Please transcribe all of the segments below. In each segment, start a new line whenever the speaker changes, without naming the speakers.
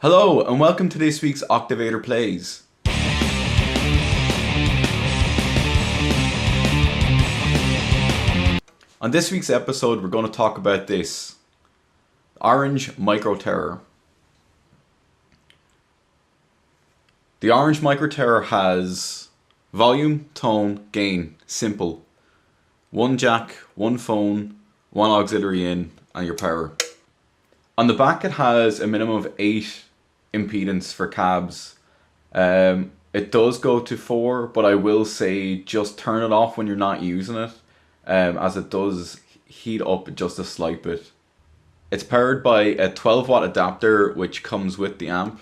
Hello and welcome to this week's Octavator Plays. On this week's episode we're going to talk about this Orange Micro Terror. The Orange Micro Terror has volume, tone, gain, simple. One jack, one phone, one auxiliary in and your power. On the back it has a minimum of 8 impedance for cabs. It does go to 4, but I will say just turn it off when you're not using it, as it does heat up just a slight bit. It's powered by a 12 watt adapter which comes with the amp.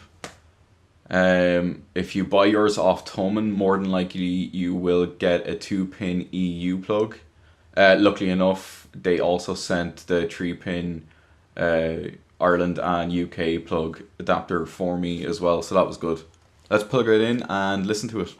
If you buy yours off Thomann, more than likely you will get a 2-pin EU plug. Luckily enough, they also sent the 3-pin Ireland and UK plug adapter for me as well, so that was good. Let's plug it in and listen to it.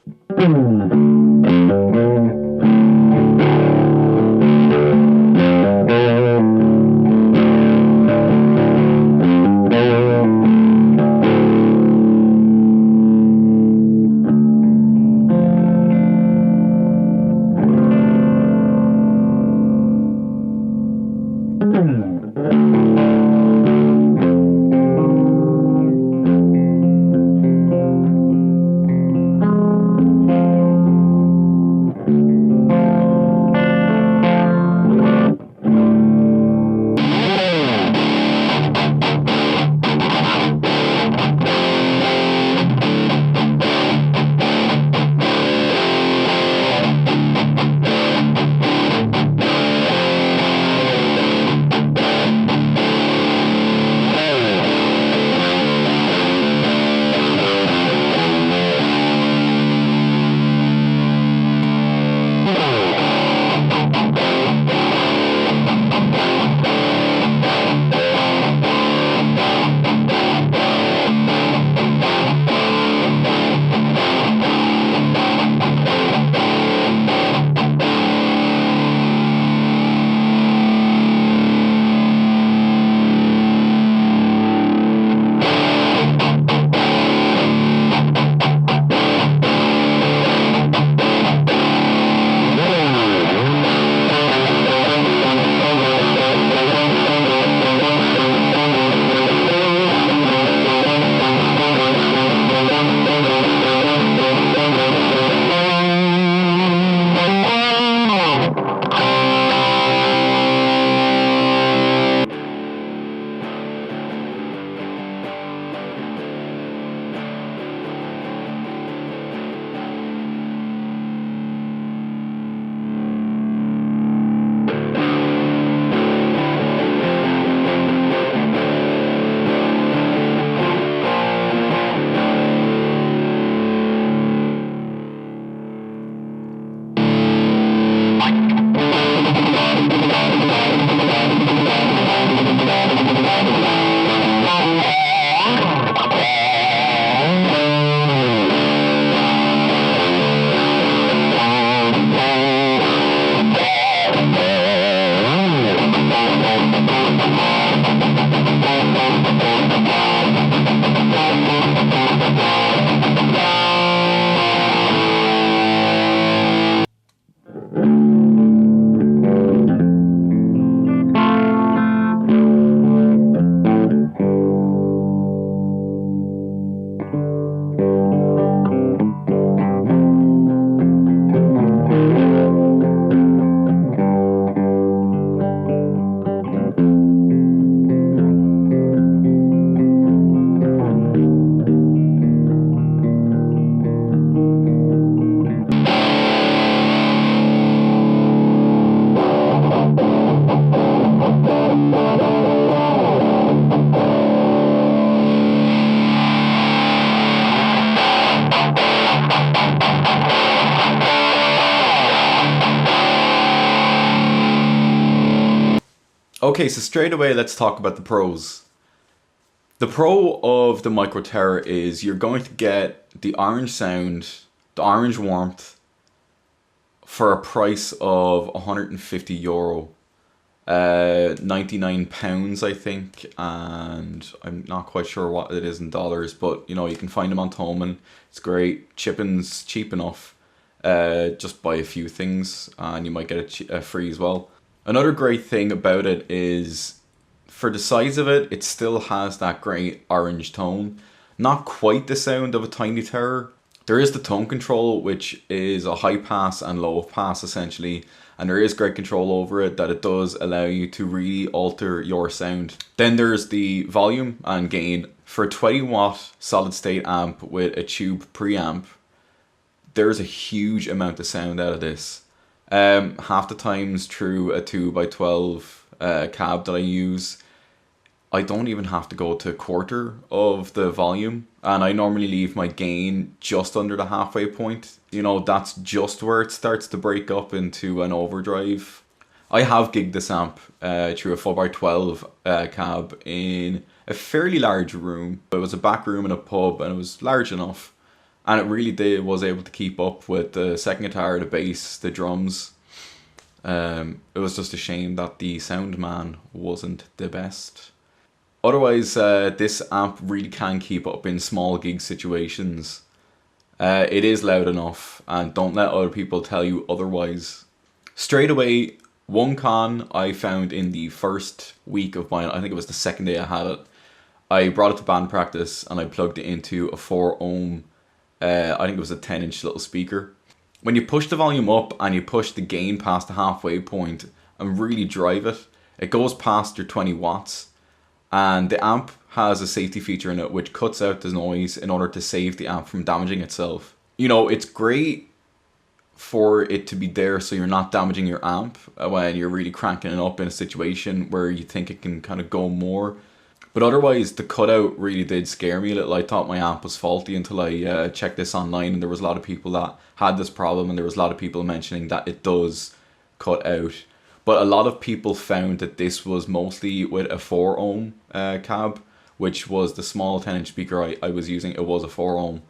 Okay, so straight away let's talk about the pros. The pro of the Micro Terror is you're going to get the orange sound, the orange warmth, for a price of €150. £99 I think, and I'm not quite sure what it is in dollars, but you know, you can find them on Thomann. It's great. Shipping's cheap enough. Just buy a few things and you might get it free as well. Another great thing about it is, for the size of it, it still has that great orange tone. Not quite the sound of a Tiny Terror. There is the tone control, which is a high pass and low pass essentially, and there is great control over it that it does allow you to really alter your sound. Then there's the volume and gain. For a 20 watt solid state amp with a tube preamp, there's a huge amount of sound out of this. Half the times through a 2x12 cab that I use, I don't even have to go to a quarter of the volume, and I normally leave my gain just under the halfway point. You know, that's just where it starts to break up into an overdrive. I have gigged this amp through a 4x12 cab in a fairly large room. It was a back room in a pub and it was large enough, and it really was able to keep up with the second guitar, the bass, the drums. It was just a shame that the sound man wasn't the best. Otherwise, this amp really can keep up in small gig situations. It is loud enough, and don't let other people tell you otherwise. Straight away, one con I found in the first week of mine, I think it was the second day I had it, I brought it to band practice and I plugged it into a 4 ohm, I think it was a 10-inch little speaker. When you push the volume up and you push the gain past the halfway point and really drive it, it goes past your 20 watts. And the amp has a safety feature in it which cuts out the noise in order to save the amp from damaging itself. You know, it's great for it to be there so you're not damaging your amp when you're really cranking it up in a situation where you think it can kind of go more. But otherwise, the cutout really did scare me a little. I thought my amp was faulty until I checked this online, and there was a lot of people that had this problem, and there was a lot of people mentioning that it does cut out. But a lot of people found that this was mostly with a 4 ohm cab, which was the small 10-inch speaker I was using. It was a 4 ohm.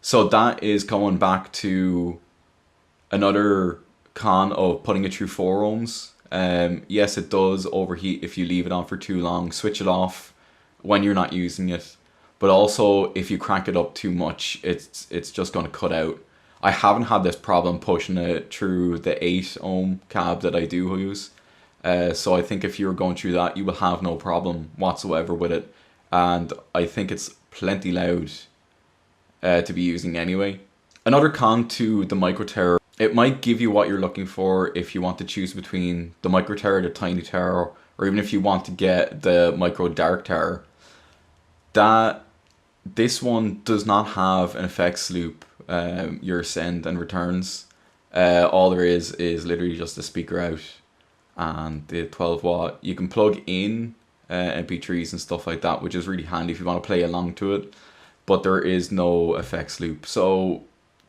So that is going back to another con of putting it through 4 ohms. Yes, it does overheat if you leave it on for too long. Switch it off when you're not using it. But also, if you crank it up too much, it's just going to cut out. I haven't had this problem pushing it through the 8 ohm cab that I do use. So I think if you're going through that, you will have no problem whatsoever with it. And I think it's plenty loud to be using anyway. Another con to the Micro Terror, it might give you what you're looking for if you want to choose between the Micro Terror, the Tiny Terror, or even if you want to get the Micro Dark Terror. That this one does not have an effects loop. Your send and returns. All there is literally just the speaker out and the 12 watt. You can plug in MP3s and stuff like that, which is really handy if you want to play along to it, but there is no effects loop, so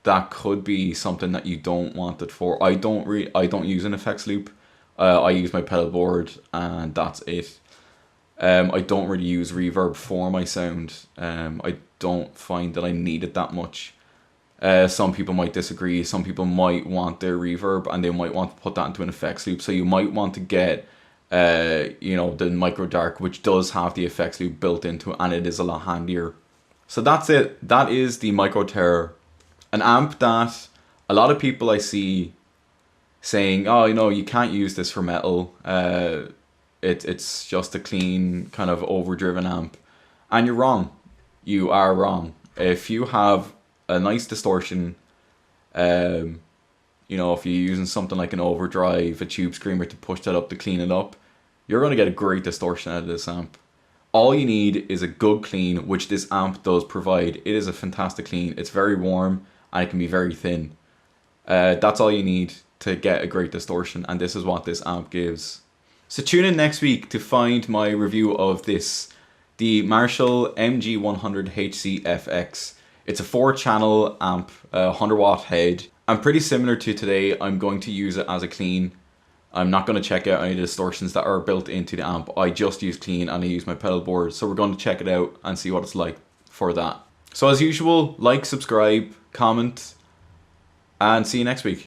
that could be something that you don't want it for. I don't use an effects loop. I use my pedal board and that's it. I don't really use reverb for my sound. I don't find that I need it that much. Some people might disagree. Some people might want their reverb and they might want to put that into an effects loop. So you might want to get, the Micro Dark, which does have the effects loop built into it, and it is a lot handier. So that's it. That is the Micro Terror, an amp that a lot of people I see saying, "Oh, you can't use this for metal. It's just a clean kind of overdriven amp," and you're wrong. You are wrong. If you have a nice distortion, if you're using something like an overdrive, a tube screamer to push that up to clean it up, you're going to get a great distortion out of this amp. All you need is a good clean, which this amp does provide. It is a fantastic clean. It's very warm and it can be very thin. That's all you need to get a great distortion, and this is what this amp gives. So tune in next week to find my review of this, the Marshall MG100HC-FX. It's a 4-channel amp, 100 watt head. And pretty similar to today, I'm going to use it as a clean. I'm not going to check out any distortions that are built into the amp. I just use clean and I use my pedal board. So we're going to check it out and see what it's like for that. So as usual, like, subscribe, comment, and see you next week.